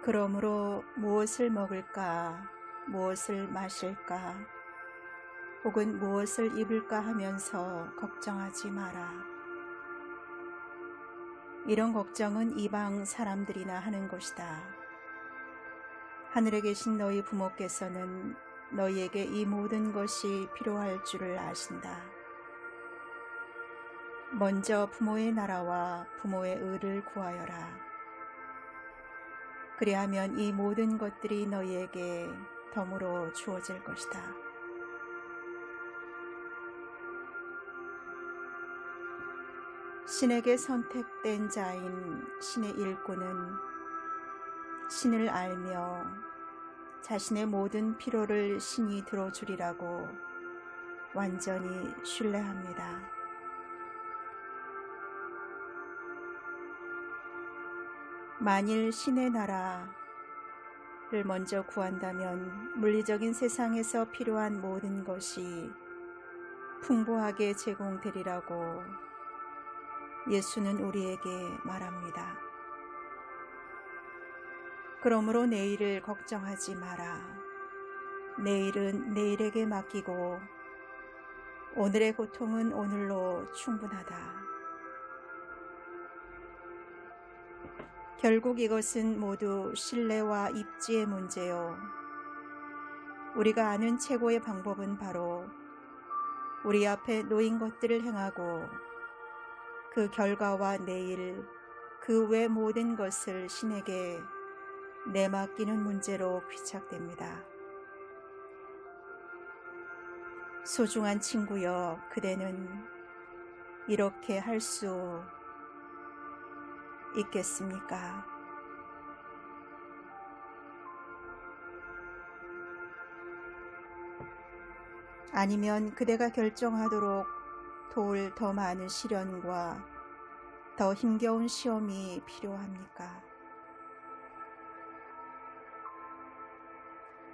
그러므로 무엇을 먹을까, 무엇을 마실까, 혹은 무엇을 입을까 하면서 걱정하지 마라. 이런 걱정은 이방 사람들이나 하는 것이다. 하늘에 계신 너희 부모께서는 너희에게 이 모든 것이 필요할 줄을 아신다. 먼저 부모의 나라와 부모의 의를 구하여라. 그리하면 이 모든 것들이 너희에게 덤으로 주어질 것이다. 신에게 선택된 자인 신의 일꾼은 신을 알며 자신의 모든 필요를 신이 들어주리라고 완전히 신뢰합니다. 만일 신의 나라를 먼저 구한다면 물리적인 세상에서 필요한 모든 것이 풍부하게 제공되리라고 예수는 우리에게 말합니다. 그러므로 내일을 걱정하지 마라. 내일은 내일에게 맡기고 오늘의 고통은 오늘로 충분하다. 결국 이것은 모두 신뢰와 입지의 문제요. 우리가 아는 최고의 방법은 바로 우리 앞에 놓인 것들을 행하고 그 결과와 내일, 그 외 모든 것을 신에게 내맡기는 문제로 귀착됩니다. 소중한 친구여, 그대는 이렇게 할 수 있겠습니까? 아니면 그대가 결정하도록 도울 더 많은 시련과 더 힘겨운 시험이 필요합니까?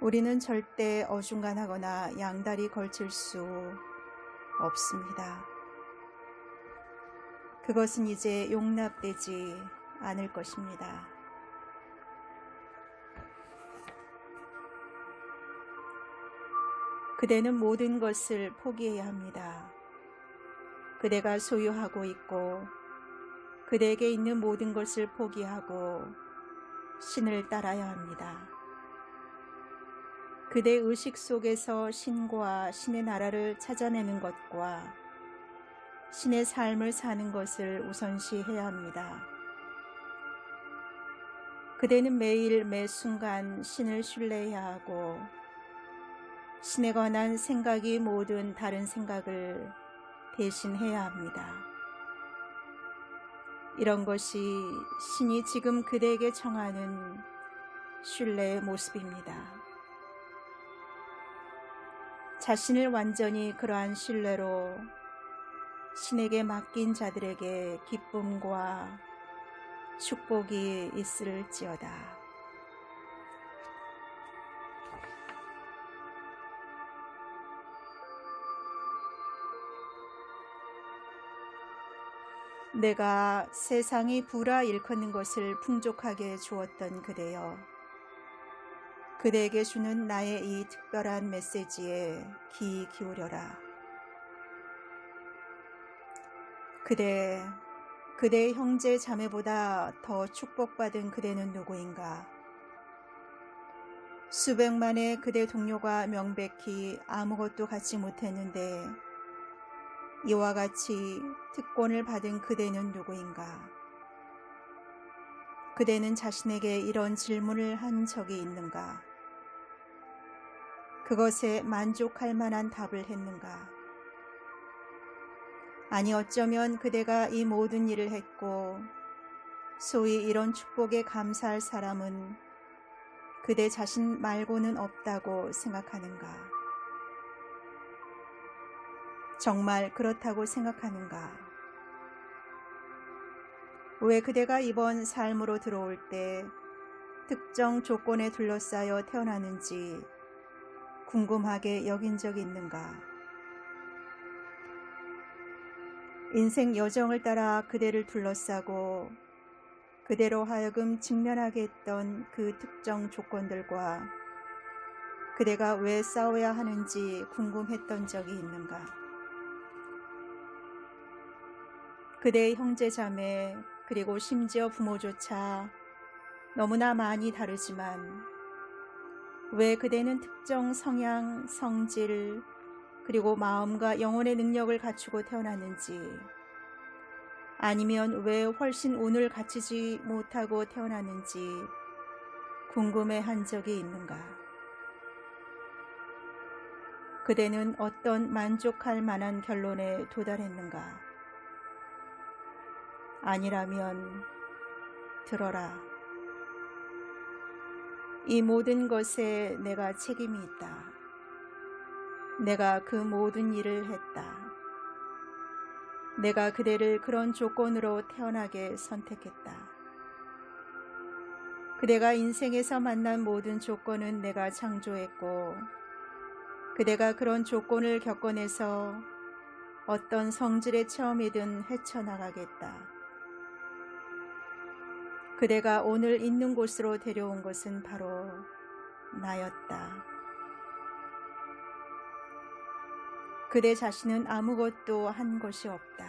우리는 절대 어중간하거나 양다리 걸칠 수 없습니다. 그것은 이제 용납되지 않을 것입니다. 그대는 모든 것을 포기해야 합니다. 그대가 소유하고 있고 그대에게 있는 모든 것을 포기하고 신을 따라야 합니다. 그대의 의식 속에서 신과 신의 나라를 찾아내는 것과 신의 삶을 사는 것을 우선시해야 합니다. 그대는 매일 매 순간 신을 신뢰해야 하고 신에 관한 생각이 모든 다른 생각을 대신해야 합니다. 이런 것이 신이 지금 그대에게 청하는 신뢰의 모습입니다. 자신을 완전히 그러한 신뢰로 신에게 맡긴 자들에게 기쁨과 축복이 있을지어다. 내가 세상이 불화 일컫는 것을 풍족하게 주었던 그대여, 그대에게 주는 나의 이 특별한 메시지에 귀 기울여라. 그대의 형제 자매보다 더 축복받은 그대는 누구인가? 수백만의 그대 동료가 명백히 아무것도 갖지 못했는데 이와 같이 특권을 받은 그대는 누구인가? 그대는 자신에게 이런 질문을 한 적이 있는가? 그것에 만족할 만한 답을 했는가? 아니, 어쩌면 그대가 이 모든 일을 했고 소위 이런 축복에 감사할 사람은 그대 자신 말고는 없다고 생각하는가? 정말 그렇다고 생각하는가? 왜 그대가 이번 삶으로 들어올 때 특정 조건에 둘러싸여 태어나는지 궁금하게 여긴 적이 있는가? 인생 여정을 따라 그대를 둘러싸고 그대로 하여금 직면하게 했던 그 특정 조건들과 그대가 왜 싸워야 하는지 궁금했던 적이 있는가? 그대의 형제 자매 그리고 심지어 부모조차 너무나 많이 다르지만 왜 그대는 특정 성향, 성질 그리고 마음과 영혼의 능력을 갖추고 태어났는지, 아니면 왜 훨씬 운을 갖추지 못하고 태어났는지 궁금해한 적이 있는가? 그대는 어떤 만족할 만한 결론에 도달했는가? 아니라면 들어라. 이 모든 것에 내가 책임이 있다. 내가 그 모든 일을 했다. 내가 그대를 그런 조건으로 태어나게 선택했다. 그대가 인생에서 만난 모든 조건은 내가 창조했고, 그대가 그런 조건을 겪어내서 어떤 성질의 체험이든 헤쳐나가겠다. 그대가 오늘 있는 곳으로 데려온 것은 바로 나였다. 그대 자신은 아무것도 한 것이 없다.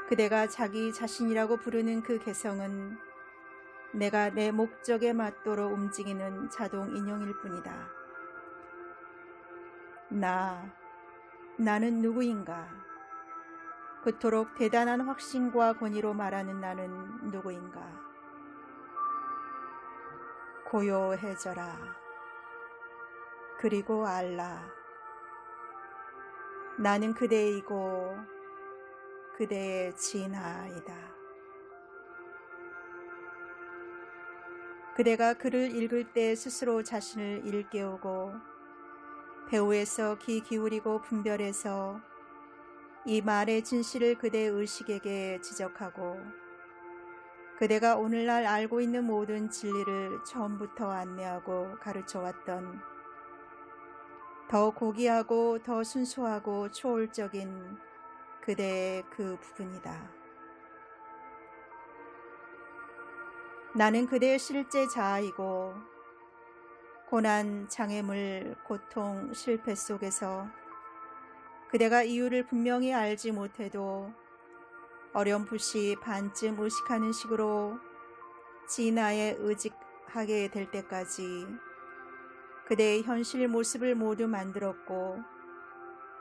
그대가 자기 자신이라고 부르는 그 개성은 내가 내 목적에 맞도록 움직이는 자동 인형일 뿐이다. 나는 누구인가? 그토록 대단한 확신과 권위로 말하는 나는 누구인가? 고요해져라. 그리고 알라. 나는 그대이고 그대의 진아이다. 그대가 글을 읽을 때 스스로 자신을 일깨우고 배후에서 귀 기울이고 분별해서 이 말의 진실을 그대의 의식에게 지적하고 그대가 오늘날 알고 있는 모든 진리를 처음부터 안내하고 가르쳐왔던 더 고귀하고 더 순수하고 초월적인 그대의 그 부분이다. 나는 그대의 실제 자아이고 고난, 장애물, 고통, 실패 속에서 그대가 이유를 분명히 알지 못해도 어렴풋이 반쯤 의식하는 식으로 진아에 의직하게 될 때까지 그대의 현실 모습을 모두 만들었고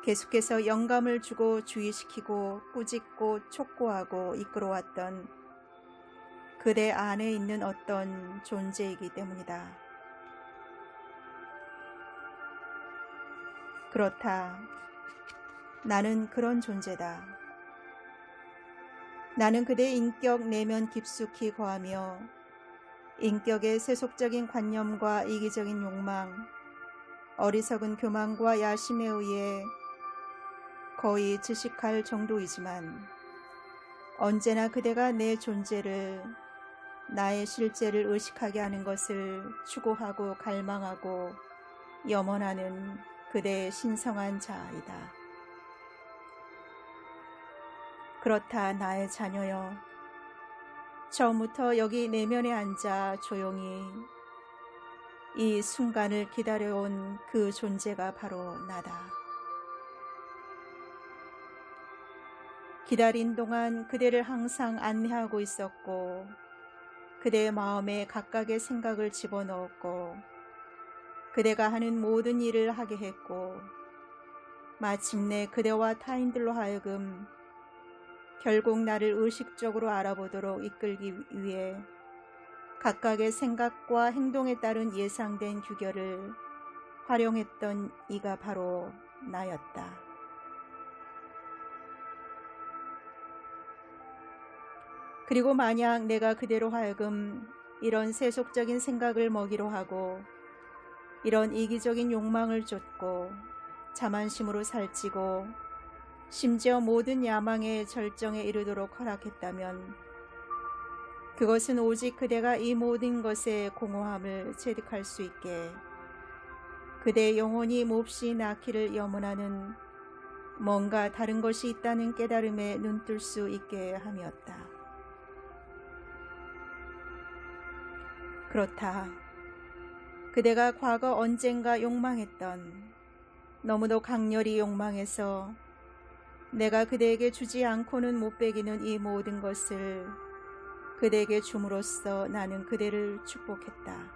계속해서 영감을 주고 주의시키고 꾸짖고 촉구하고 이끌어왔던 그대 안에 있는 어떤 존재이기 때문이다. 그렇다. 나는 그런 존재다. 나는 그대의 인격 내면 깊숙이 거하며 인격의 세속적인 관념과 이기적인 욕망, 어리석은 교만과 야심에 의해 거의 질식할 정도이지만 언제나 그대가 내 존재를, 나의 실제를 의식하게 하는 것을 추구하고 갈망하고 염원하는 그대의 신성한 자아이다. 그렇다, 나의 자녀여. 처음부터 여기 내면에 앉아 조용히 이 순간을 기다려온 그 존재가 바로 나다. 기다린 동안 그대를 항상 안내하고 있었고 그대의 마음에 각각의 생각을 집어넣었고 그대가 하는 모든 일을 하게 했고 마침내 그대와 타인들로 하여금 결국 나를 의식적으로 알아보도록 이끌기 위해 각각의 생각과 행동에 따른 예상된 규결을 활용했던 이가 바로 나였다. 그리고 만약 내가 그대로 하여금 이런 세속적인 생각을 먹이로 하고 이런 이기적인 욕망을 쫓고 자만심으로 살찌고 심지어 모든 야망의 절정에 이르도록 허락했다면 그것은 오직 그대가 이 모든 것의 공허함을 체득할 수 있게 그대의 영혼이 몹시 낳기를 염원하는 뭔가 다른 것이 있다는 깨달음에 눈뜰 수 있게 함이었다. 그렇다. 그대가 과거 언젠가 욕망했던, 너무도 강렬히 욕망해서 내가 그대에게 주지 않고는 못 배기는 이 모든 것을 그대에게 줌으로써 나는 그대를 축복했다.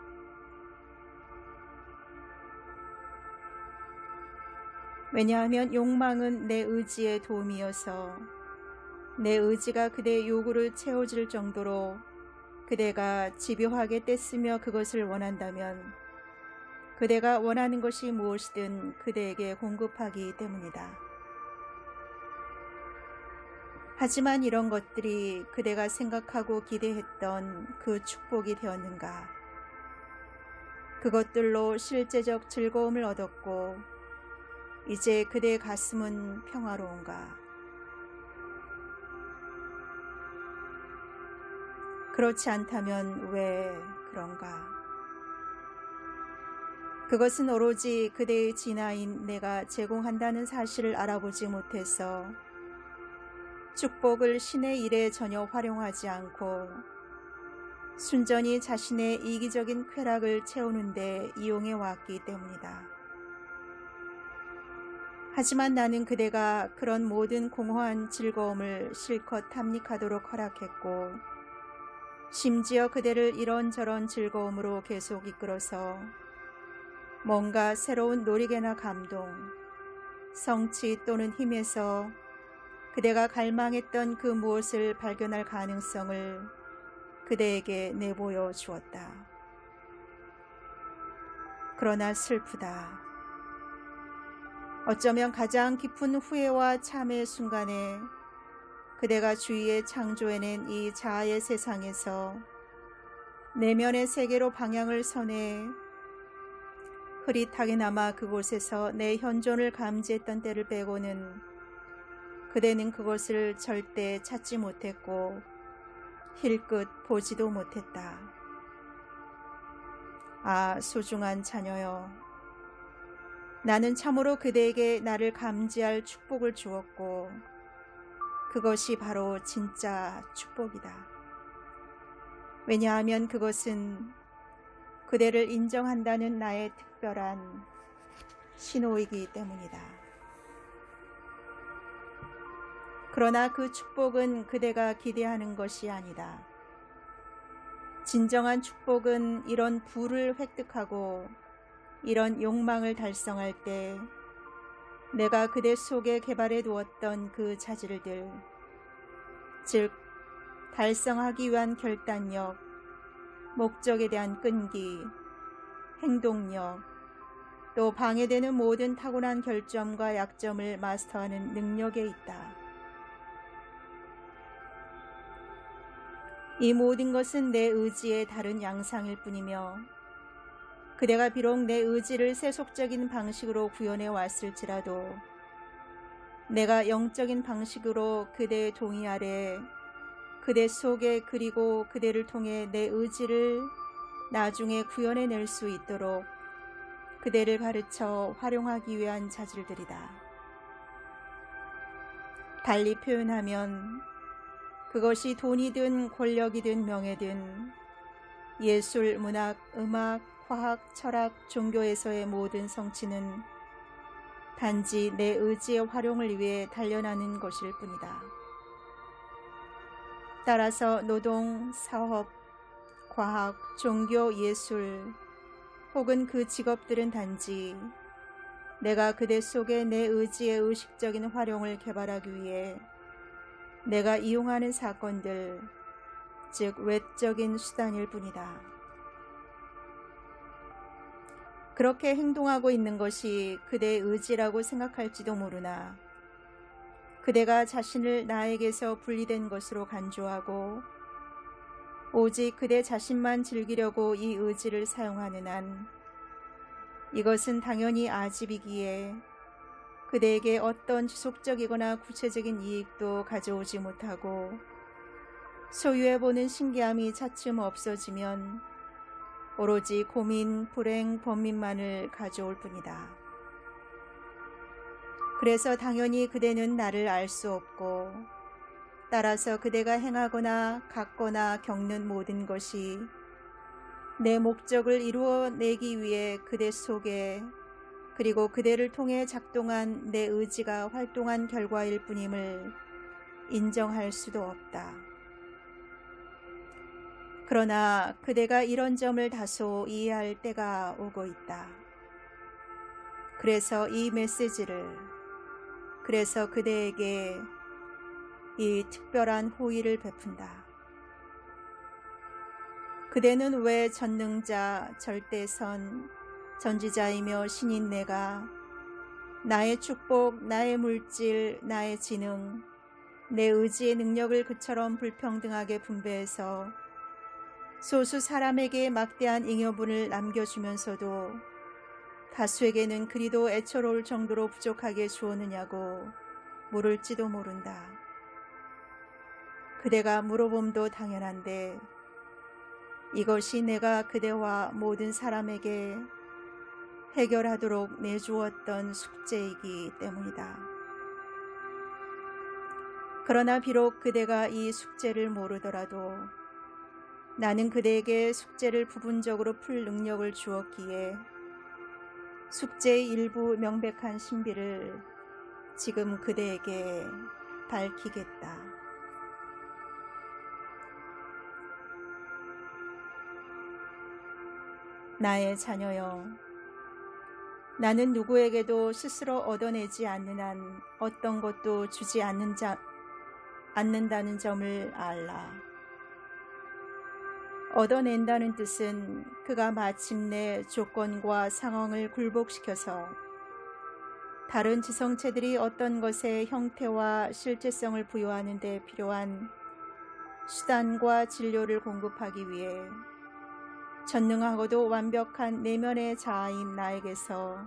왜냐하면 욕망은 내 의지의 도움이어서 내 의지가 그대의 요구를 채워줄 정도로 그대가 집요하게 떼쓰며 그것을 원한다면 그대가 원하는 것이 무엇이든 그대에게 공급하기 때문이다. 하지만 이런 것들이 그대가 생각하고 기대했던 그 축복이 되었는가? 그것들로 실제적 즐거움을 얻었고 이제 그대의 가슴은 평화로운가? 그렇지 않다면 왜 그런가? 그것은 오로지 그대의 진화인 내가 제공한다는 사실을 알아보지 못해서 축복을 신의 일에 전혀 활용하지 않고 순전히 자신의 이기적인 쾌락을 채우는 데 이용해 왔기 때문이다. 하지만 나는 그대가 그런 모든 공허한 즐거움을 실컷 탐닉하도록 허락했고 심지어 그대를 이런저런 즐거움으로 계속 이끌어서 뭔가 새로운 놀이개나 감동, 성취 또는 힘에서 그대가 갈망했던 그 무엇을 발견할 가능성을 그대에게 내보여 주었다. 그러나 슬프다. 어쩌면 가장 깊은 후회와 참의 순간에 그대가 주위에 창조해낸 이 자아의 세상에서 내면의 세계로 방향을 선해 흐릿하게나마 그곳에서 내 현존을 감지했던 때를 빼고는 그대는 그것을 절대 찾지 못했고 힐끗 보지도 못했다. 아, 소중한 자녀여. 나는 참으로 그대에게 나를 감지할 축복을 주었고 그것이 바로 진짜 축복이다. 왜냐하면 그것은 그대를 인정한다는 나의 특별한 신호이기 때문이다. 그러나 그 축복은 그대가 기대하는 것이 아니다. 진정한 축복은 이런 부를 획득하고 이런 욕망을 달성할 때 내가 그대 속에 개발해 두었던 그 자질들, 즉 달성하기 위한 결단력, 목적에 대한 끈기, 행동력, 또 방해되는 모든 타고난 결점과 약점을 마스터하는 능력에 있다. 이 모든 것은 내 의지의 다른 양상일 뿐이며 그대가 비록 내 의지를 세속적인 방식으로 구현해 왔을지라도 내가 영적인 방식으로 그대의 동의 아래 그대 속에 그리고 그대를 통해 내 의지를 나중에 구현해낼 수 있도록 그대를 가르쳐 활용하기 위한 자질들이다. 달리 표현하면 그것이 돈이든 권력이든 명예든 예술, 문학, 음악, 화학, 철학, 종교에서의 모든 성취는 단지 내 의지의 활용을 위해 단련하는 것일 뿐이다. 따라서 노동, 사업, 과학, 종교, 예술 혹은 그 직업들은 단지 내가 그대 속에 내 의지의 의식적인 활용을 개발하기 위해 내가 이용하는 사건들, 즉 외적인 수단일 뿐이다. 그렇게 행동하고 있는 것이 그대의 의지라고 생각할지도 모르나 그대가 자신을 나에게서 분리된 것으로 간주하고 오직 그대 자신만 즐기려고 이 의지를 사용하는 한 이것은 당연히 아집이기에 그대에게 어떤 지속적이거나 구체적인 이익도 가져오지 못하고 소유해보는 신기함이 차츰 없어지면 오로지 고민, 불행, 번민만을 가져올 뿐이다. 그래서 당연히 그대는 나를 알 수 없고 따라서 그대가 행하거나 갖거나 겪는 모든 것이 내 목적을 이루어내기 위해 그대 속에 그리고 그대를 통해 작동한 내 의지가 활동한 결과일 뿐임을 인정할 수도 없다. 그러나 그대가 이런 점을 다소 이해할 때가 오고 있다. 그래서 이 메시지를, 그래서 그대에게 이 특별한 호의를 베푼다. 그대는 왜 전능자, 절대선, 전지자이며 신인 내가 나의 축복, 나의 물질, 나의 지능, 내 의지의 능력을 그처럼 불평등하게 분배해서 소수 사람에게 막대한 잉여분을 남겨주면서도 다수에게는 그리도 애처로울 정도로 부족하게 주었느냐고 물을지도 모른다. 그대가 물어봄도 당연한데 이것이 내가 그대와 모든 사람에게 해결하도록 내주었던 숙제이기 때문이다. 그러나 비록 그대가 이 숙제를 모르더라도 나는 그대에게 숙제를 부분적으로 풀 능력을 주었기에 숙제의 일부 명백한 신비를 지금 그대에게 밝히겠다. 나의 자녀여, 나는 누구에게도 스스로 얻어내지 않는 한 어떤 것도 주지 않는다는 점을 알라. 얻어낸다는 뜻은 그가 마침내 조건과 상황을 굴복시켜서 다른 지성체들이 어떤 것의 형태와 실제성을 부여하는 데 필요한 수단과 진료를 공급하기 위해 전능하고도 완벽한 내면의 자아인 나에게서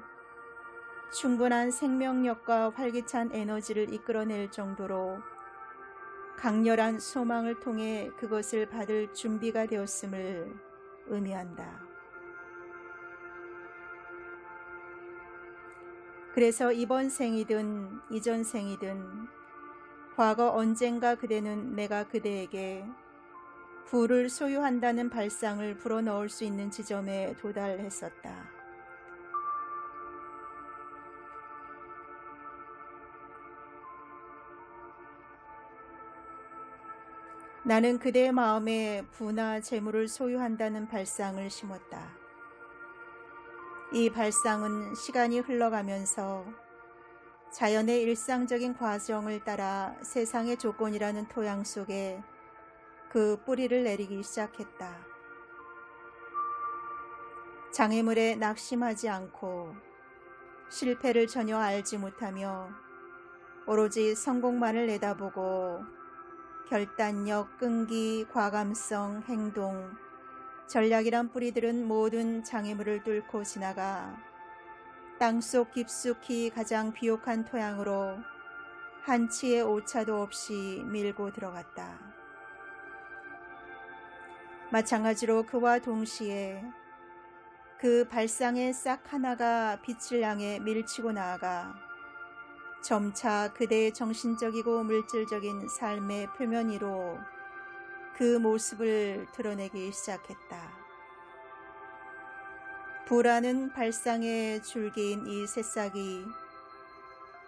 충분한 생명력과 활기찬 에너지를 이끌어낼 정도로 강렬한 소망을 통해 그것을 받을 준비가 되었음을 의미한다. 그래서 이번 생이든 이전 생이든 과거 언젠가 그대는 내가 그대에게 부를 소유한다는 발상을 불어넣을 수 있는 지점에 도달했었다. 나는 그대의 마음에 부나 재물을 소유한다는 발상을 심었다. 이 발상은 시간이 흘러가면서 자연의 일상적인 과정을 따라 세상의 조건이라는 토양 속에 그 뿌리를 내리기 시작했다. 장애물에 낙심하지 않고 실패를 전혀 알지 못하며 오로지 성공만을 내다보고 결단력, 끈기, 과감성, 행동, 전략이란 뿌리들은 모든 장애물을 뚫고 지나가 땅속 깊숙이 가장 비옥한 토양으로 한치의 오차도 없이 밀고 들어갔다. 마찬가지로 그와 동시에 그 발상의 싹 하나가 빛을 향해 밀치고 나아가 점차 그대의 정신적이고 물질적인 삶의 표면 위로 그 모습을 드러내기 시작했다. 부라는 발상의 줄기인 이 새싹이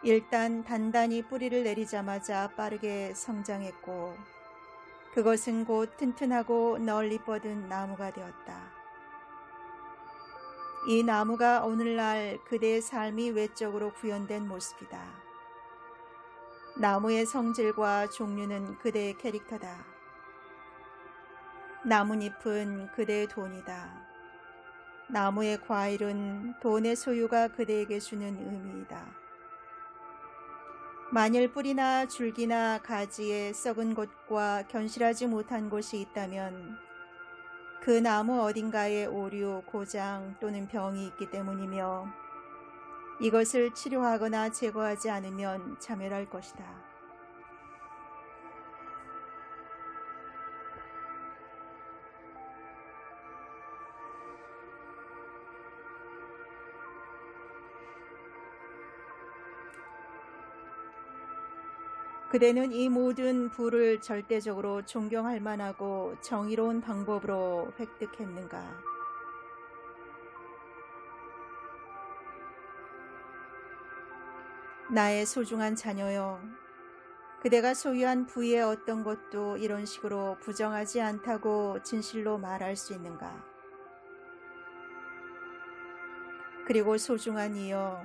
일단 단단히 뿌리를 내리자마자 빠르게 성장했고 그것은 곧 튼튼하고 널리 뻗은 나무가 되었다. 이 나무가 오늘날 그대의 삶이 외적으로 구현된 모습이다. 나무의 성질과 종류는 그대의 캐릭터다. 나뭇잎은 그대의 돈이다. 나무의 과일은 돈의 소유가 그대에게 주는 의미이다. 만일 뿌리나 줄기나 가지에 썩은 곳과 견실하지 못한 곳이 있다면 그 나무 어딘가에 오류, 고장 또는 병이 있기 때문이며 이것을 치료하거나 제거하지 않으면 자멸할 것이다. 그대는 이 모든 부를 절대적으로 존경할 만하고 정의로운 방법으로 획득했는가? 나의 소중한 자녀여, 그대가 소유한 부의 어떤 것도 이런 식으로 부정하지 않다고 진실로 말할 수 있는가? 그리고 소중한 이여,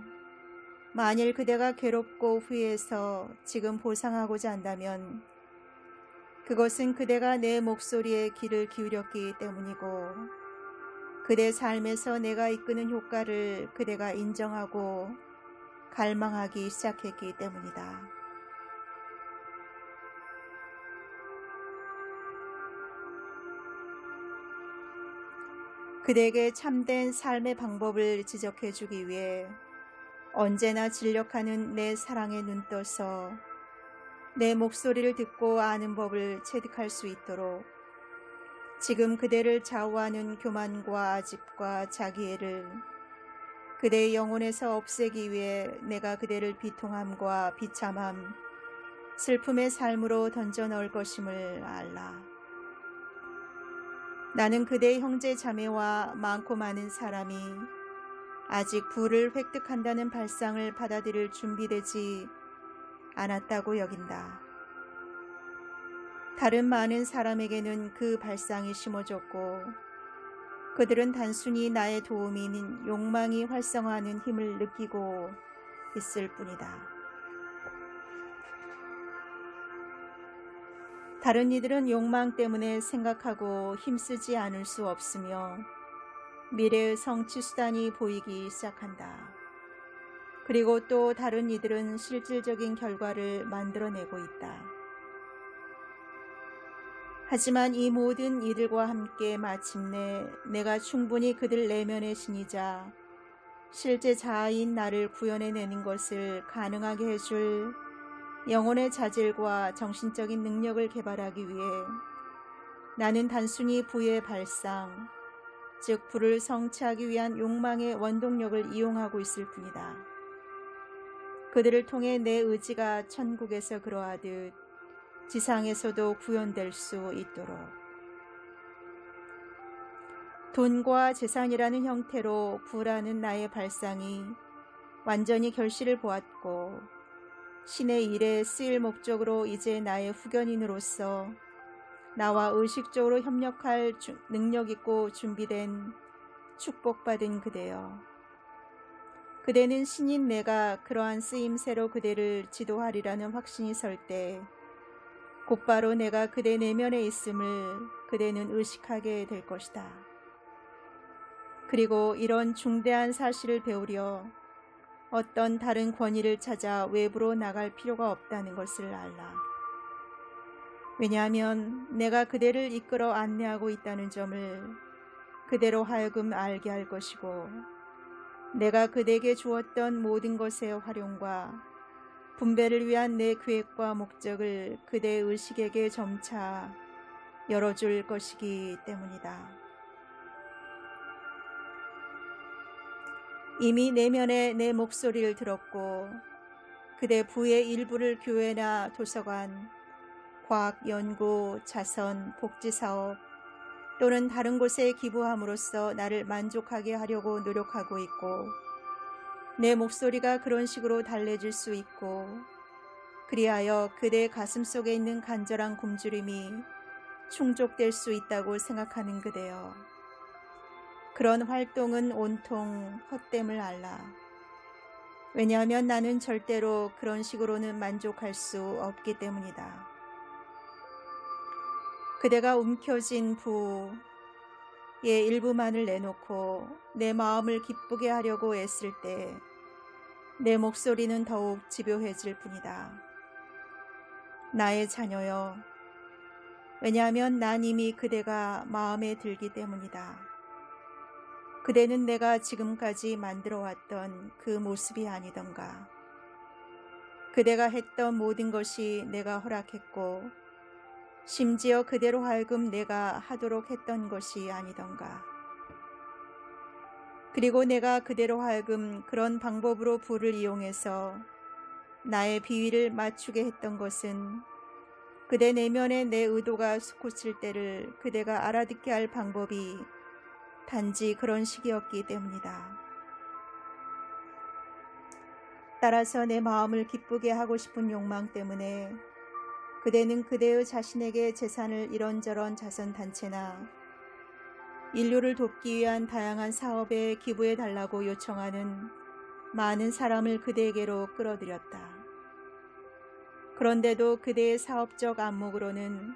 만일 그대가 괴롭고 후회해서 지금 보상하고자 한다면 그것은 그대가 내 목소리에 귀를 기울였기 때문이고 그대 삶에서 내가 이끄는 효과를 그대가 인정하고 갈망하기 시작했기 때문이다. 그대에게 참된 삶의 방법을 지적해 주기 위해 언제나 진력하는 내 사랑에 눈 떠서 내 목소리를 듣고 아는 법을 체득할 수 있도록 지금 그대를 좌우하는 교만과 아집과 자기애를 그대의 영혼에서 없애기 위해 내가 그대를 비통함과 비참함, 슬픔의 삶으로 던져 넣을 것임을 알라. 나는 그대의 형제 자매와 많고 많은 사람이 아직 부를 획득한다는 발상을 받아들일 준비되지 않았다고 여긴다. 다른 많은 사람에게는 그 발상이 심어졌고 그들은 단순히 나의 도움인 욕망이 활성화하는 힘을 느끼고 있을 뿐이다. 다른 이들은 욕망 때문에 생각하고 힘쓰지 않을 수 없으며 미래의 성취 수단이 보이기 시작한다. 그리고 또 다른 이들은 실질적인 결과를 만들어내고 있다. 하지만 이 모든 이들과 함께 마침내 내가 충분히 그들 내면의 신이자 실제 자아인 나를 구현해내는 것을 가능하게 해줄 영혼의 자질과 정신적인 능력을 개발하기 위해 나는 단순히 부의 발상, 즉 부를 성취하기 위한 욕망의 원동력을 이용하고 있을 뿐이다. 그들을 통해 내 의지가 천국에서 그러하듯 지상에서도 구현될 수 있도록 돈과 재산이라는 형태로 부라는 나의 발상이 완전히 결실을 보았고 신의 일에 쓰일 목적으로 이제 나의 후견인으로서 나와 의식적으로 협력할 능력 있고 준비된 축복받은 그대여. 그대는 신인 내가 그러한 쓰임새로 그대를 지도하리라는 확신이 설 때 곧바로 내가 그대 내면에 있음을 그대는 의식하게 될 것이다. 그리고 이런 중대한 사실을 배우려 어떤 다른 권위를 찾아 외부로 나갈 필요가 없다는 것을 알라. 왜냐하면 내가 그대를 이끌어 안내하고 있다는 점을 그대로 하여금 알게 할 것이고 내가 그대에게 주었던 모든 것의 활용과 분배를 위한 내 계획과 목적을 그대의 의식에게 점차 열어줄 것이기 때문이다. 이미 내면에 내 목소리를 들었고 그대 부의 일부를 교회나 도서관, 과학 연구, 자선, 복지사업 또는 다른 곳에 기부함으로써 나를 만족하게 하려고 노력하고 있고 내 목소리가 그런 식으로 달래질 수 있고 그리하여 그대의 가슴 속에 있는 간절한 굶주림이 충족될 수 있다고 생각하는 그대여. 그런 활동은 온통 헛됨을 알라. 왜냐하면 나는 절대로 그런 식으로는 만족할 수 없기 때문이다. 그대가 움켜쥔 부의 일부만을 내놓고 내 마음을 기쁘게 하려고 애쓸 때 내 목소리는 더욱 집요해질 뿐이다. 나의 자녀여, 왜냐하면 난 이미 그대가 마음에 들기 때문이다. 그대는 내가 지금까지 만들어왔던 그 모습이 아니던가. 그대가 했던 모든 것이 내가 허락했고 심지어 그대로 하여금 내가 하도록 했던 것이 아니던가. 그리고 내가 그대로 하여금 그런 방법으로 부를 이용해서 나의 비위를 맞추게 했던 것은 그대 내면에 내 의도가 솟구칠 때를 그대가 알아듣게 할 방법이 단지 그런 식이었기 때문이다. 따라서 내 마음을 기쁘게 하고 싶은 욕망 때문에 그대는 그대의 자신에게 재산을 이런저런 자선단체나 인류를 돕기 위한 다양한 사업에 기부해 달라고 요청하는 많은 사람을 그대에게로 끌어들였다. 그런데도 그대의 사업적 안목으로는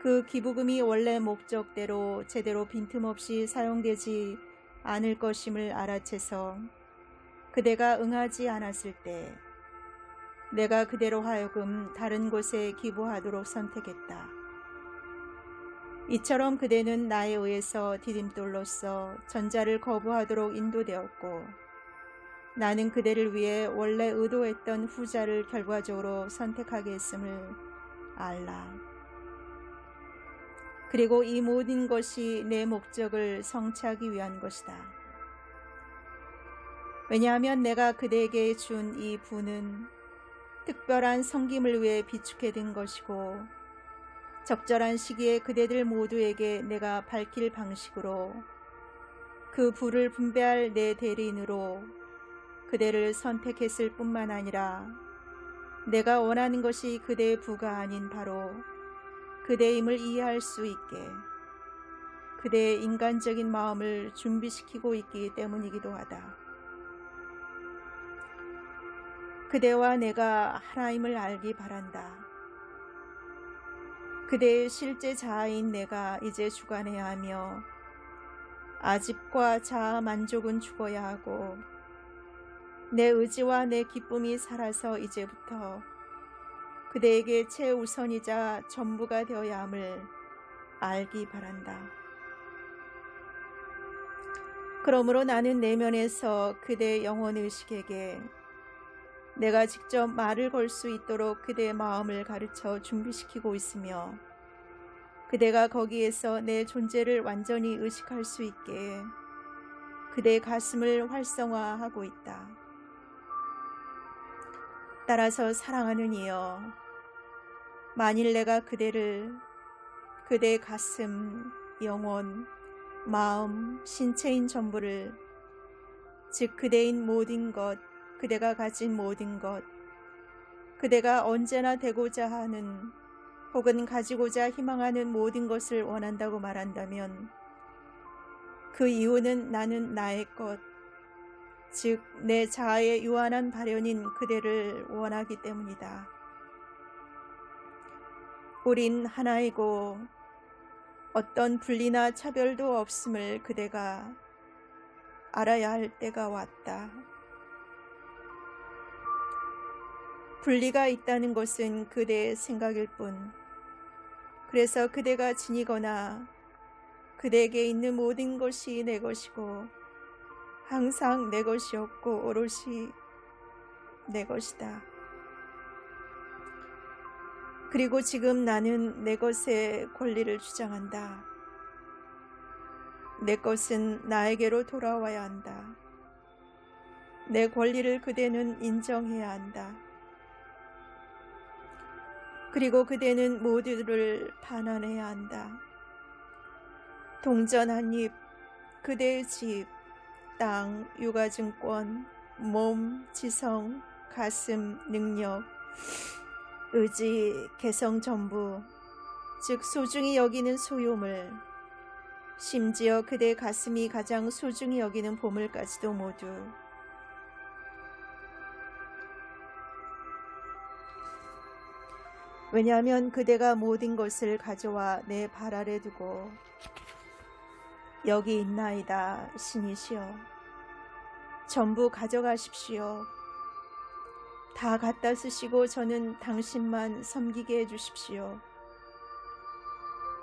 그 기부금이 원래 목적대로 제대로 빈틈없이 사용되지 않을 것임을 알아채서 그대가 응하지 않았을 때 내가 그대로 하여금 다른 곳에 기부하도록 선택했다. 이처럼 그대는 나에 의해서 디딤돌로서 전자를 거부하도록 인도되었고 나는 그대를 위해 원래 의도했던 후자를 결과적으로 선택하게 했음을 알라. 그리고 이 모든 것이 내 목적을 성취하기 위한 것이다. 왜냐하면 내가 그대에게 준 이 부는 특별한 섬김을 위해 비축해 둔 것이고 적절한 시기에 그대들 모두에게 내가 밝힐 방식으로 그 부를 분배할 내 대리인으로 그대를 선택했을 뿐만 아니라 내가 원하는 것이 그대의 부가 아닌 바로 그대임을 이해할 수 있게 그대의 인간적인 마음을 준비시키고 있기 때문이기도 하다. 그대와 내가 하나임을 알기 바란다. 그대의 실제 자아인 내가 이제 주관해야 하며 아집과 자아 만족은 죽어야 하고 내 의지와 내 기쁨이 살아서 이제부터 그대에게 최우선이자 전부가 되어야 함을 알기 바란다. 그러므로 나는 내면에서 그대의 영혼의식에게 내가 직접 말을 걸 수 있도록 그대의 마음을 가르쳐 준비시키고 있으며 그대가 거기에서 내 존재를 완전히 의식할 수 있게 그대의 가슴을 활성화하고 있다. 따라서 사랑하는 이여, 만일 내가 그대를 그대의 가슴, 영혼, 마음, 신체인 전부를 즉 그대인 모든 것, 그대가 가진 모든 것, 그대가 언제나 되고자 하는 혹은 가지고자 희망하는 모든 것을 원한다고 말한다면 그 이유는 나는 나의 것, 즉 내 자아의 유한한 발현인 그대를 원하기 때문이다. 우린 하나이고 어떤 분리나 차별도 없음을 그대가 알아야 할 때가 왔다. 분리가 있다는 것은 그대의 생각일 뿐. 그래서 그대가 지니거나 그대에게 있는 모든 것이 내 것이고 항상 내 것이었고 오롯이 내 것이다. 그리고 지금 나는 내 것의 권리를 주장한다. 내 것은 나에게로 돌아와야 한다. 내 권리를 그대는 인정해야 한다. 그리고 그대는 모두를 반환해야 한다. 동전 한 입, 그대의 집, 땅, 유가증권, 몸, 지성, 가슴, 능력, 의지, 개성 전부, 즉 소중히 여기는 소유물, 심지어 그대의 가슴이 가장 소중히 여기는 보물까지도 모두 왜냐하면 그대가 모든 것을 가져와 내 발 아래 두고 여기 있나이다 신이시여 전부 가져가십시오. 다 갖다 쓰시고 저는 당신만 섬기게 해주십시오.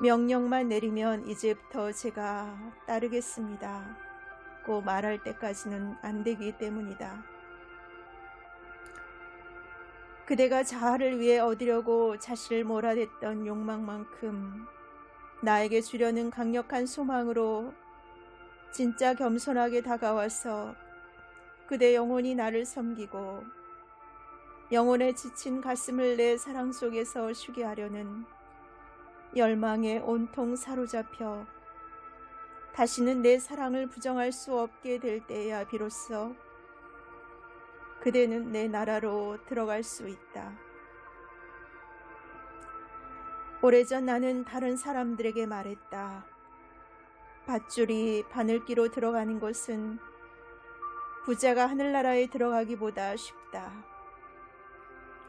명령만 내리면 이제부터 제가 따르겠습니다. 고 말할 때까지는 안 되기 때문이다. 그대가 자아를 위해 얻으려고 자신을 몰아댔던 욕망만큼 나에게 주려는 강력한 소망으로 진짜 겸손하게 다가와서 그대 영혼이 나를 섬기고 영혼에 지친 가슴을 내 사랑 속에서 쉬게 하려는 열망에 온통 사로잡혀 다시는 내 사랑을 부정할 수 없게 될 때야 비로소 그대는 내 나라로 들어갈 수 있다. 오래전 나는 다른 사람들에게 말했다. 밧줄이 바늘기로 들어가는 것은 부자가 하늘나라에 들어가기보다 쉽다.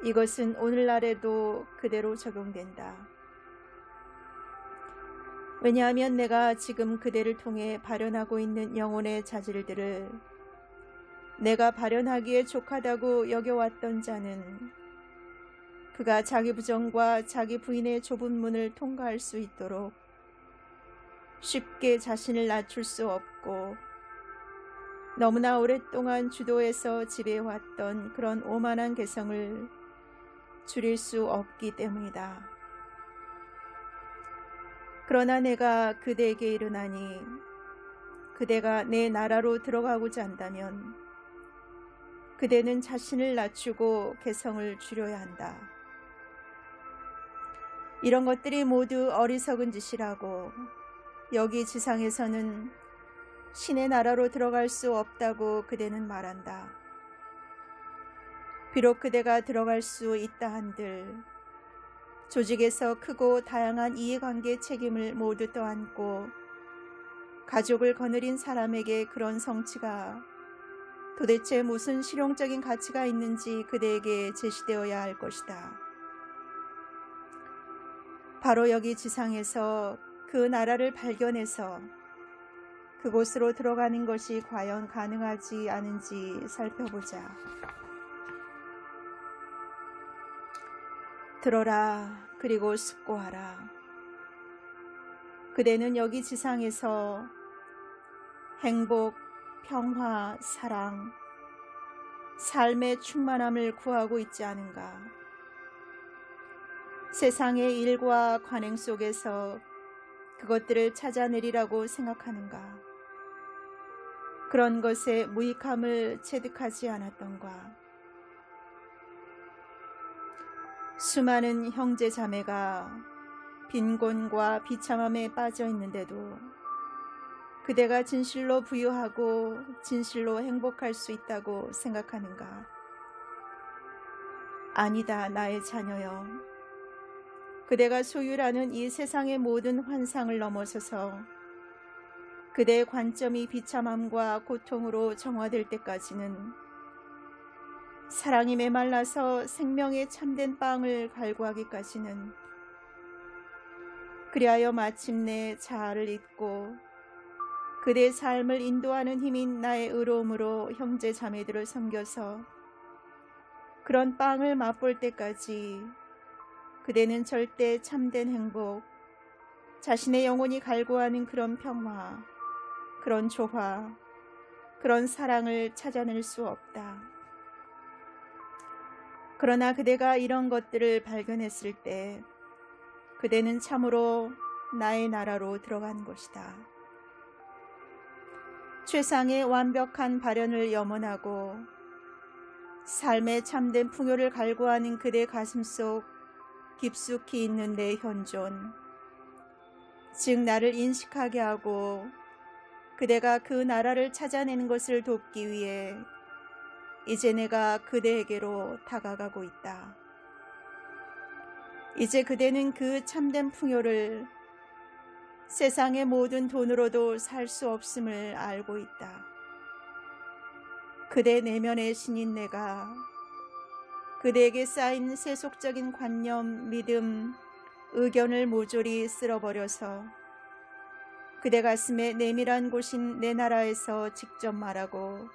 이것은 오늘날에도 그대로 적용된다. 왜냐하면 내가 지금 그대를 통해 발현하고 있는 영혼의 자질들을 내가 발현하기에 족하다고 여겨왔던 자는 그가 자기 부정과 자기 부인의 좁은 문을 통과할 수 있도록 쉽게 자신을 낮출 수 없고 너무나 오랫동안 주도해서 지배해왔던 그런 오만한 개성을 줄일 수 없기 때문이다. 그러나 내가 그대에게 이르나니 그대가 내 나라로 들어가고자 한다면 그대는 자신을 낮추고 개성을 줄여야 한다. 이런 것들이 모두 어리석은 짓이라고 여기 지상에서는 신의 나라로 들어갈 수 없다고 그대는 말한다. 비록 그대가 들어갈 수 있다 한들 조직에서 크고 다양한 이해관계 책임을 모두 떠안고 가족을 거느린 사람에게 그런 성취가 도대체 무슨 실용적인 가치가 있는지 그대에게 제시되어야 할 것이다. 바로 여기 지상에서 그 나라를 발견해서 그곳으로 들어가는 것이 과연 가능하지 않은지 살펴보자. 들어라, 그리고 숙고하라. 그대는 여기 지상에서 행복, 평화, 사랑, 삶의 충만함을 구하고 있지 않은가? 세상의 일과 관행 속에서 그것들을 찾아내리라고 생각하는가? 그런 것에 무익함을 체득하지 않았던가? 수많은 형제 자매가 빈곤과 비참함에 빠져 있는데도 그대가 진실로 부유하고 진실로 행복할 수 있다고 생각하는가? 아니다, 나의 자녀여. 그대가 소유라는 이 세상의 모든 환상을 넘어서서 그대의 관점이 비참함과 고통으로 정화될 때까지는 사랑이 메말라서 생명의 참된 빵을 갈구하기까지는 그리하여 마침내 자아를 잊고 그대의 삶을 인도하는 힘인 나의 의로움으로 형제 자매들을 섬겨서 그런 빵을 맛볼 때까지 그대는 절대 참된 행복, 자신의 영혼이 갈구하는 그런 평화, 그런 조화, 그런 사랑을 찾아낼 수 없다. 그러나 그대가 이런 것들을 발견했을 때 그대는 참으로 나의 나라로 들어간 것이다. 최상의 완벽한 발현을 염원하고 삶의 참된 풍요를 갈구하는 그대 가슴 속 깊숙이 있는 내 현존, 즉 나를 인식하게 하고 그대가 그 나라를 찾아내는 것을 돕기 위해 이제 내가 그대에게로 다가가고 있다. 이제 그대는 그 참된 풍요를 세상의 모든 돈으로도 살 수 없음을 알고 있다. 그대 내면의 신인 내가 그대에게 쌓인 세속적인 관념, 믿음, 의견을 모조리 쓸어버려서 그대 가슴의 내밀한 곳인 내 나라에서 직접 말하고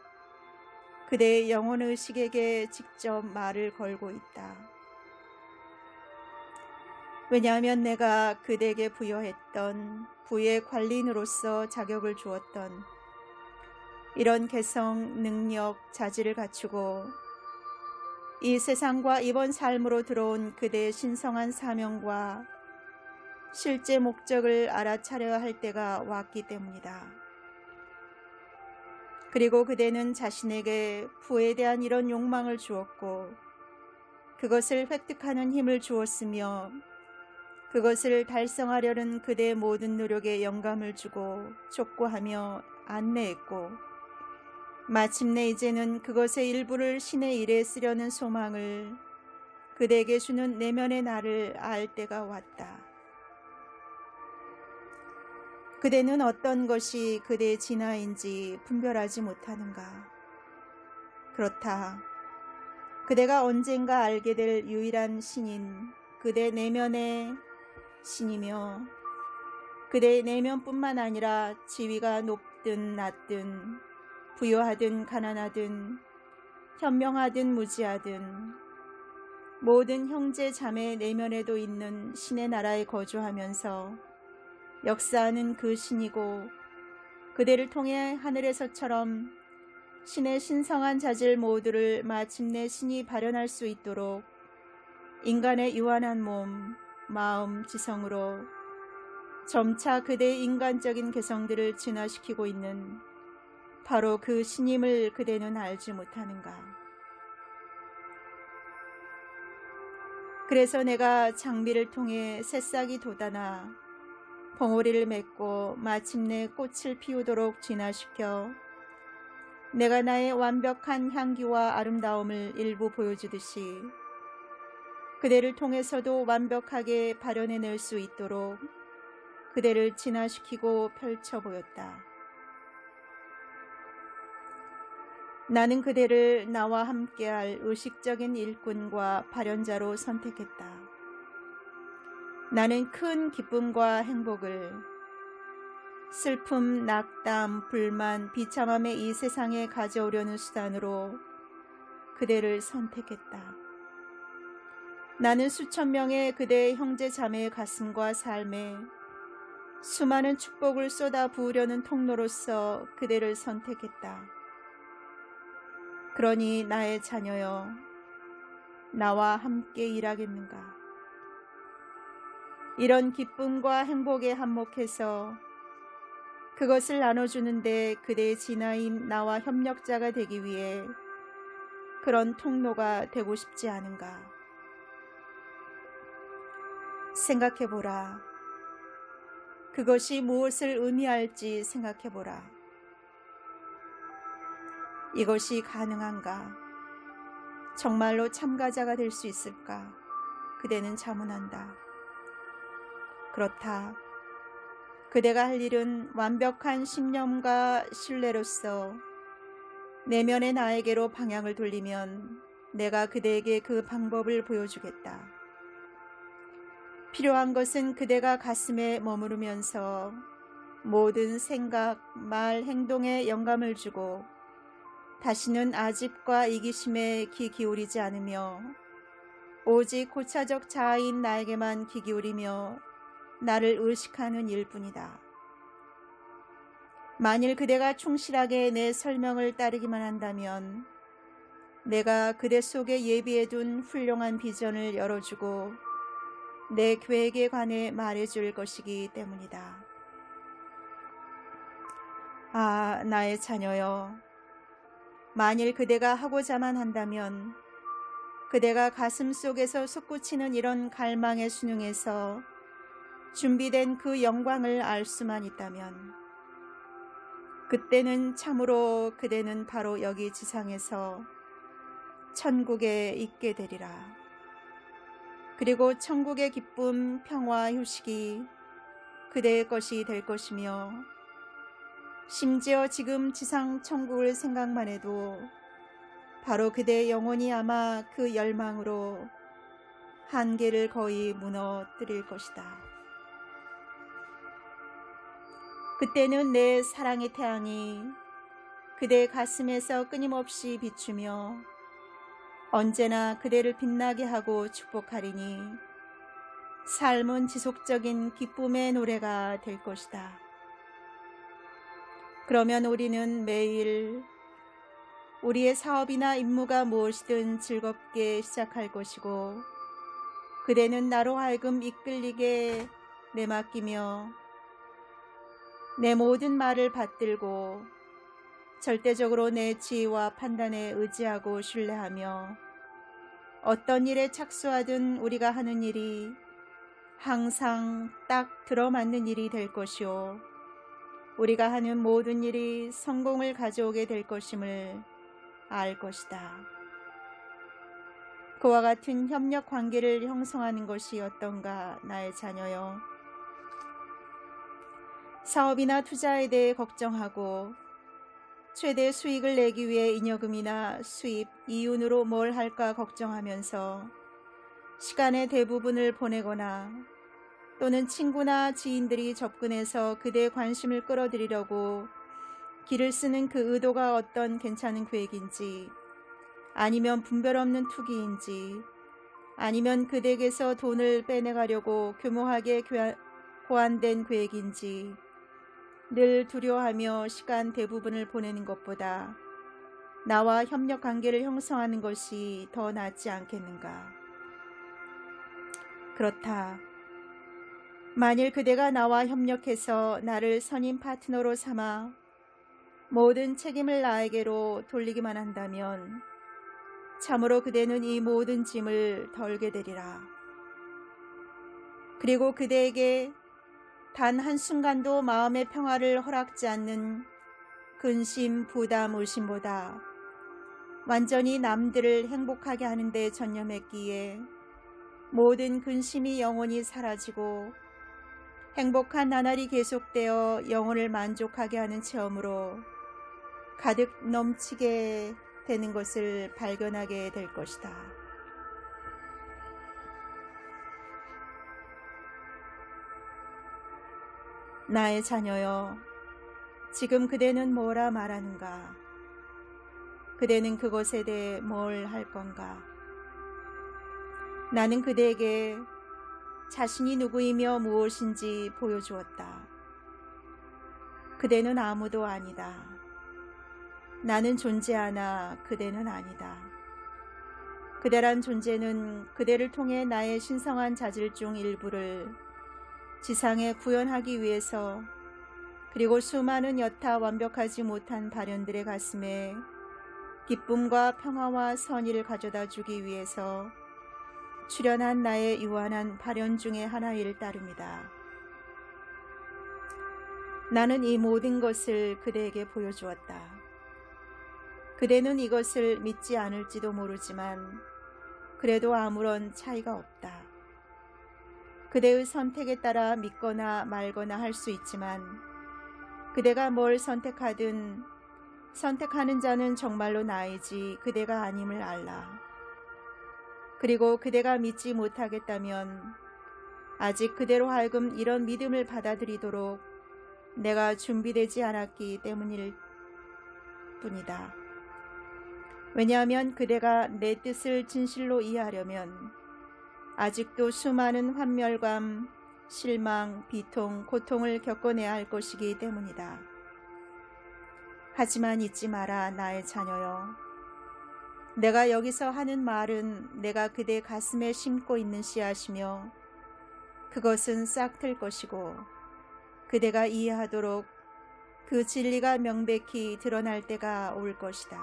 그대의 영혼의식에게 직접 말을 걸고 있다. 왜냐하면 내가 그대에게 부여했던 부의 관리인으로서 자격을 주었던 이런 개성, 능력, 자질을 갖추고 이 세상과 이번 삶으로 들어온 그대의 신성한 사명과 실제 목적을 알아차려야 할 때가 왔기 때문이다. 그리고 그대는 자신에게 부에 대한 이런 욕망을 주었고 그것을 획득하는 힘을 주었으며 그것을 달성하려는 그대의 모든 노력에 영감을 주고 촉구하며 안내했고 마침내 이제는 그것의 일부를 신의 일에 쓰려는 소망을 그대에게 주는 내면의 나를 알 때가 왔다. 그대는 어떤 것이 그대의 진화인지 분별하지 못하는가? 그렇다. 그대가 언젠가 알게 될 유일한 신인 그대 내면의 신이며 그대의 내면뿐만 아니라 지위가 높든 낮든 부유하든 가난하든 현명하든 무지하든 모든 형제 자매 내면에도 있는 신의 나라에 거주하면서 역사하는 그 신이고 그대를 통해 하늘에서처럼 신의 신성한 자질 모두를 마침내 신이 발현할 수 있도록 인간의 유한한 몸, 마음, 지성으로 점차 그대의 인간적인 개성들을 진화시키고 있는 바로 그 신임을 그대는 알지 못하는가. 그래서 내가 장미를 통해 새싹이 돋아나 봉오리를 맺고 마침내 꽃을 피우도록 진화시켜 내가 나의 완벽한 향기와 아름다움을 일부 보여주듯이 그대를 통해서도 완벽하게 발현해낼 수 있도록 그대를 진화시키고 펼쳐 보였다. 나는 그대를 나와 함께할 의식적인 일꾼과 발현자로 선택했다. 나는 큰 기쁨과 행복을 슬픔, 낙담, 불만, 비참함의 이 세상에 가져오려는 수단으로 그대를 선택했다. 나는 수천 명의 그대의 형제 자매의 가슴과 삶에 수많은 축복을 쏟아 부으려는 통로로서 그대를 선택했다. 그러니 나의 자녀여, 나와 함께 일하겠는가? 이런 기쁨과 행복에 한몫해서 그것을 나눠주는데 그대의 진화인 나와 협력자가 되기 위해 그런 통로가 되고 싶지 않은가? 생각해보라. 그것이 무엇을 의미할지 생각해보라. 이것이 가능한가? 정말로 참가자가 될 수 있을까? 그대는 자문한다. 그렇다. 그대가 할 일은 완벽한 신념과 신뢰로서 내면의 나에게로 방향을 돌리면 내가 그대에게 그 방법을 보여주겠다. 필요한 것은 그대가 가슴에 머무르면서 모든 생각, 말, 행동에 영감을 주고 다시는 아집과 이기심에 귀 기울이지 않으며 오직 고차적 자아인 나에게만 귀 기울이며 나를 의식하는 일뿐이다. 만일 그대가 충실하게 내 설명을 따르기만 한다면 내가 그대 속에 예비해둔 훌륭한 비전을 열어주고 내 계획에 관해 말해줄 것이기 때문이다. 아, 나의 자녀여. 만일 그대가 하고자만 한다면 그대가 가슴 속에서 솟구치는 이런 갈망의 순응에서 준비된 그 영광을 알 수만 있다면 그때는 참으로 그대는 바로 여기 지상에서 천국에 있게 되리라. 그리고 천국의 기쁨, 평화, 휴식이 그대의 것이 될 것이며 심지어 지금 지상 천국을 생각만 해도 바로 그대의 영혼이 아마 그 열망으로 한계를 거의 무너뜨릴 것이다. 그때는 내 사랑의 태양이 그대의 가슴에서 끊임없이 비추며 언제나 그대를 빛나게 하고 축복하리니 삶은 지속적인 기쁨의 노래가 될 것이다. 그러면 우리는 매일 우리의 사업이나 임무가 무엇이든 즐겁게 시작할 것이고 그대는 나로 하여금 이끌리게 내맡기며 내 모든 말을 받들고 절대적으로 내 지혜와 판단에 의지하고 신뢰하며 어떤 일에 착수하든 우리가 하는 일이 항상 딱 들어맞는 일이 될 것이요 우리가 하는 모든 일이 성공을 가져오게 될 것임을 알 것이다. 그와 같은 협력 관계를 형성하는 것이 어떤가, 나의 자녀여. 사업이나 투자에 대해 걱정하고 최대 수익을 내기 위해 잉여금이나 수입, 이윤으로 뭘 할까 걱정하면서 시간의 대부분을 보내거나 또는 친구나 지인들이 접근해서 그대의 관심을 끌어들이려고 길을 쓰는 그 의도가 어떤 괜찮은 계획인지, 아니면 분별 없는 투기인지, 아니면 그대에게서 돈을 빼내가려고 교묘하게 고안된 계획인지 늘 두려워하며 시간 대부분을 보내는 것보다 나와 협력 관계를 형성하는 것이 더 낫지 않겠는가. 그렇다. 만일 그대가 나와 협력해서 나를 선임 파트너로 삼아 모든 책임을 나에게로 돌리기만 한다면 참으로 그대는 이 모든 짐을 덜게 되리라. 그리고 그대에게 단 한순간도 마음의 평화를 허락지 않는 근심, 부담, 의심보다 완전히 남들을 행복하게 하는 데 전념했기에 모든 근심이 영원히 사라지고 행복한 나날이 계속되어 영혼을 만족하게 하는 체험으로 가득 넘치게 되는 것을 발견하게 될 것이다. 나의 자녀여, 지금 그대는 뭐라 말하는가? 그대는 그것에 대해 뭘 할 건가? 나는 그대에게 자신이 누구이며 무엇인지 보여주었다. 그대는 아무도 아니다. 나는 존재하나 그대는 아니다. 그대란 존재는 그대를 통해 나의 신성한 자질 중 일부를 지상에 구현하기 위해서, 그리고 수많은 여타 완벽하지 못한 발현들의 가슴에 기쁨과 평화와 선의를 가져다 주기 위해서 출현한 나의 유한한 발현 중의 하나일 따름이다. 나는 이 모든 것을 그대에게 보여주었다. 그대는 이것을 믿지 않을지도 모르지만 그래도 아무런 차이가 없다. 그대의 선택에 따라 믿거나 말거나 할 수 있지만 그대가 뭘 선택하든 선택하는 자는 정말로 나이지 그대가 아님을 알라. 그리고 그대가 믿지 못하겠다면 아직 그대로 하여금 이런 믿음을 받아들이도록 내가 준비되지 않았기 때문일 뿐이다. 왜냐하면 그대가 내 뜻을 진실로 이해하려면 아직도 수많은 환멸감, 실망, 비통, 고통을 겪어내야 할 것이기 때문이다. 하지만 잊지 마라, 나의 자녀여. 내가 여기서 하는 말은 내가 그대 가슴에 심고 있는 씨앗이며 그것은 싹틀 것이고 그대가 이해하도록 그 진리가 명백히 드러날 때가 올 것이다.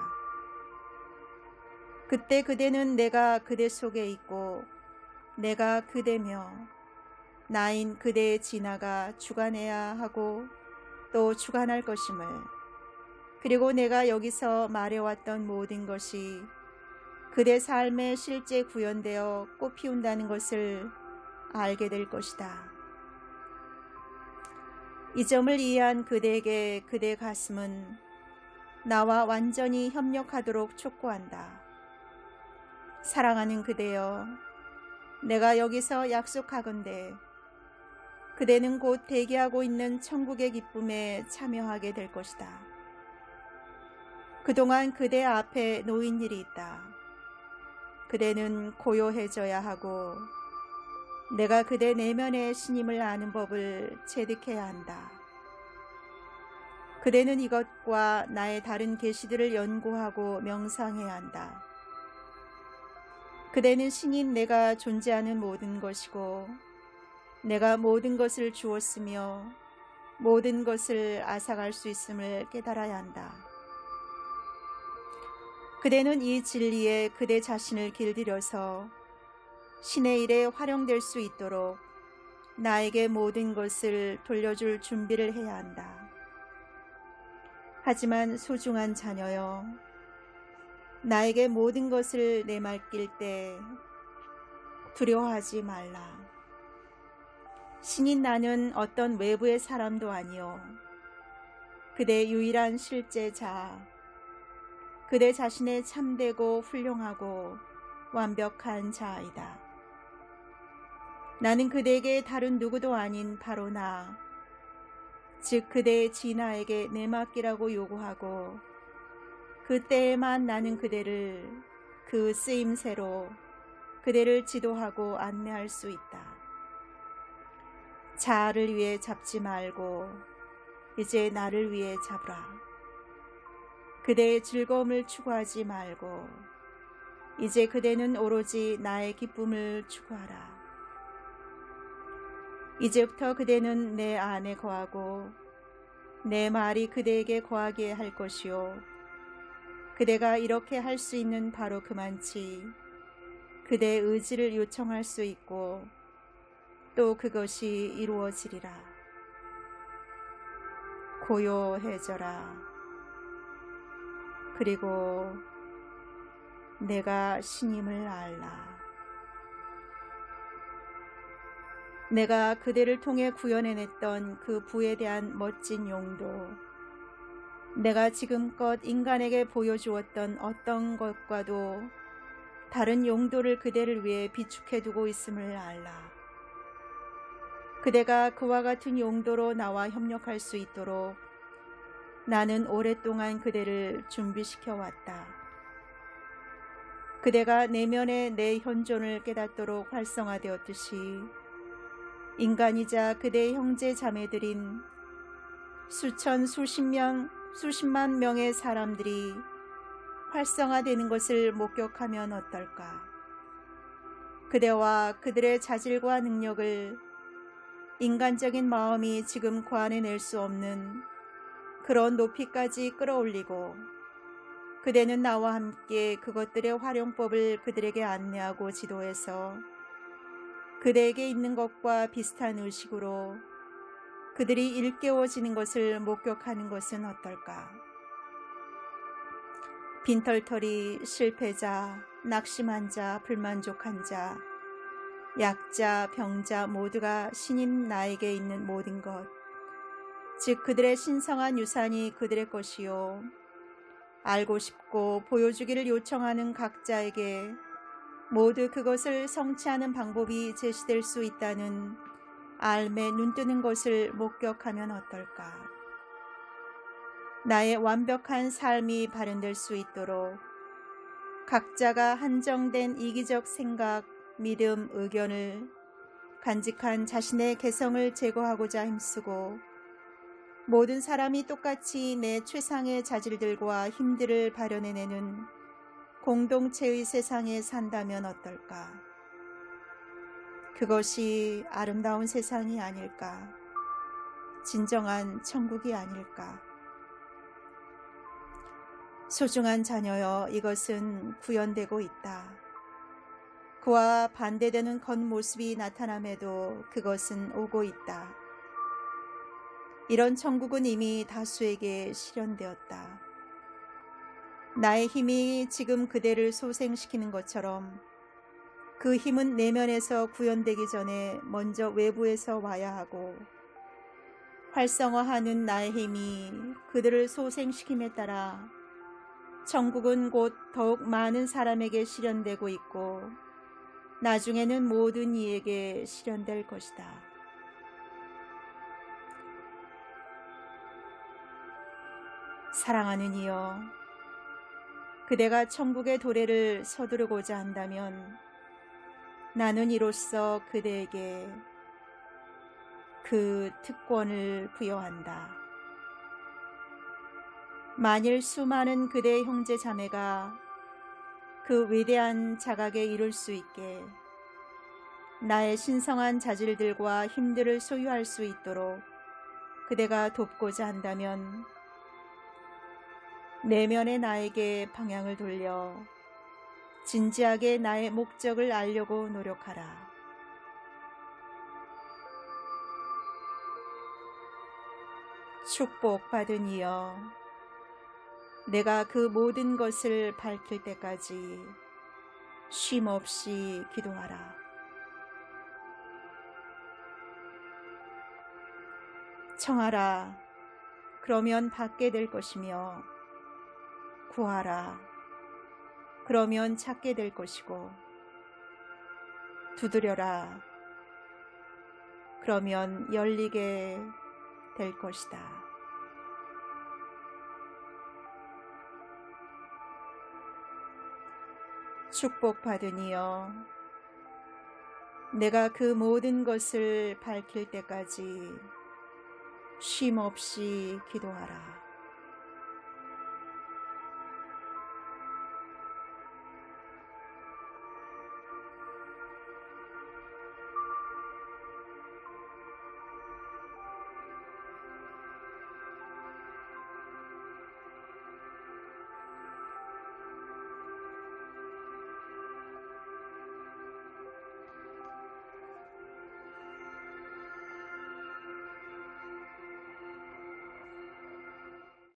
그때 그대는 내가 그대 속에 있고 내가 그대며 나인 그대의 진화가 주관해야 하고 또 주관할 것임을, 그리고 내가 여기서 말해왔던 모든 것이 그대 삶에 실제 구현되어 꽃 피운다는 것을 알게 될 것이다. 이 점을 이해한 그대에게 그대 가슴은 나와 완전히 협력하도록 촉구한다. 사랑하는 그대여, 내가 여기서 약속하건대 그대는 곧 대기하고 있는 천국의 기쁨에 참여하게 될 것이다. 그동안 그대 앞에 놓인 일이 있다. 그대는 고요해져야 하고 내가 그대 내면의 신임을 아는 법을 체득해야 한다. 그대는 이것과 나의 다른 계시들을 연구하고 명상해야 한다. 그대는 신인 내가 존재하는 모든 것이고 내가 모든 것을 주었으며 모든 것을 앗아갈 수 있음을 깨달아야 한다. 그대는 이 진리에 그대 자신을 길들여서 신의 일에 활용될 수 있도록 나에게 모든 것을 돌려줄 준비를 해야 한다. 하지만 소중한 자녀여, 나에게 모든 것을 내맡길 때 두려워하지 말라. 신인 나는 어떤 외부의 사람도 아니요 그대 유일한 실제자, 그대 자신의 참되고 훌륭하고 완벽한 자아이다. 나는 그대에게 다른 누구도 아닌 바로 나, 즉 그대의 진아에게 내맡기라고 요구하고 그때에만 나는 그대를 그 쓰임새로 그대를 지도하고 안내할 수 있다. 자아를 위해 잡지 말고 이제 나를 위해 잡으라. 그대의 즐거움을 추구하지 말고 이제 그대는 오로지 나의 기쁨을 추구하라. 이제부터 그대는 내 안에 거하고 내 말이 그대에게 거하게 할 것이요 그대가 이렇게 할 수 있는 바로 그만치 그대의 의지를 요청할 수 있고 또 그것이 이루어지리라. 고요해져라. 그리고 내가 신임을 알라. 내가 그대를 통해 구현해냈던 그 부에 대한 멋진 용도, 내가 지금껏 인간에게 보여주었던 어떤 것과도 다른 용도를 그대를 위해 비축해두고 있음을 알라. 그대가 그와 같은 용도로 나와 협력할 수 있도록 나는 오랫동안 그대를 준비시켜 왔다. 그대가 내면의 내 현존을 깨닫도록 활성화되었듯이 인간이자 그대의 형제 자매들인 수천 수십만 명의 사람들이 활성화되는 것을 목격하면 어떨까? 그대와 그들의 자질과 능력을 인간적인 마음이 지금 고안해낼 수 없는 그런 높이까지 끌어올리고 그대는 나와 함께 그것들의 활용법을 그들에게 안내하고 지도해서 그대에게 있는 것과 비슷한 의식으로 그들이 일깨워지는 것을 목격하는 것은 어떨까? 빈털터리, 실패자, 낙심한 자, 불만족한 자, 약자, 병자 모두가 신인 나에게 있는 모든 것, 즉 그들의 신성한 유산이 그들의 것이요 알고 싶고 보여주기를 요청하는 각자에게 모두 그것을 성취하는 방법이 제시될 수 있다는 알매 눈뜨는 것을 목격하면 어떨까? 나의 완벽한 삶이 발현될 수 있도록 각자가 한정된 이기적 생각, 믿음, 의견을 간직한 자신의 개성을 제거하고자 힘쓰고 모든 사람이 똑같이 내 최상의 자질들과 힘들을 발현해내는 공동체의 세상에 산다면 어떨까? 그것이 아름다운 세상이 아닐까? 진정한 천국이 아닐까? 소중한 자녀여, 이것은 구현되고 있다. 그와 반대되는 겉모습이 나타남에도 그것은 오고 있다. 이런 천국은 이미 다수에게 실현되었다. 나의 힘이 지금 그대를 소생시키는 것처럼 그 힘은 내면에서 구현되기 전에 먼저 외부에서 와야 하고 활성화하는 나의 힘이 그들을 소생시킴에 따라 천국은 곧 더욱 많은 사람에게 실현되고 있고 나중에는 모든 이에게 실현될 것이다. 사랑하는 이여, 그대가 천국의 도래를 서두르고자 한다면 나는 이로써 그대에게 그 특권을 부여한다. 만일 수많은 그대의 형제 자매가 그 위대한 자각에 이룰 수 있게 나의 신성한 자질들과 힘들을 소유할 수 있도록 그대가 돕고자 한다면 내면의 나에게 방향을 돌려 진지하게 나의 목적을 알려고 노력하라. 축복받은 이여, 내가 그 모든 것을 밝힐 때까지 쉼 없이 기도하라. 청하라. 그러면 받게 될 것이며, 구하라. 그러면 찾게 될 것이고, 두드려라. 그러면 열리게 될 것이다. 축복받으니여, 내가 그 모든 것을 밝힐 때까지 쉼 없이 기도하라.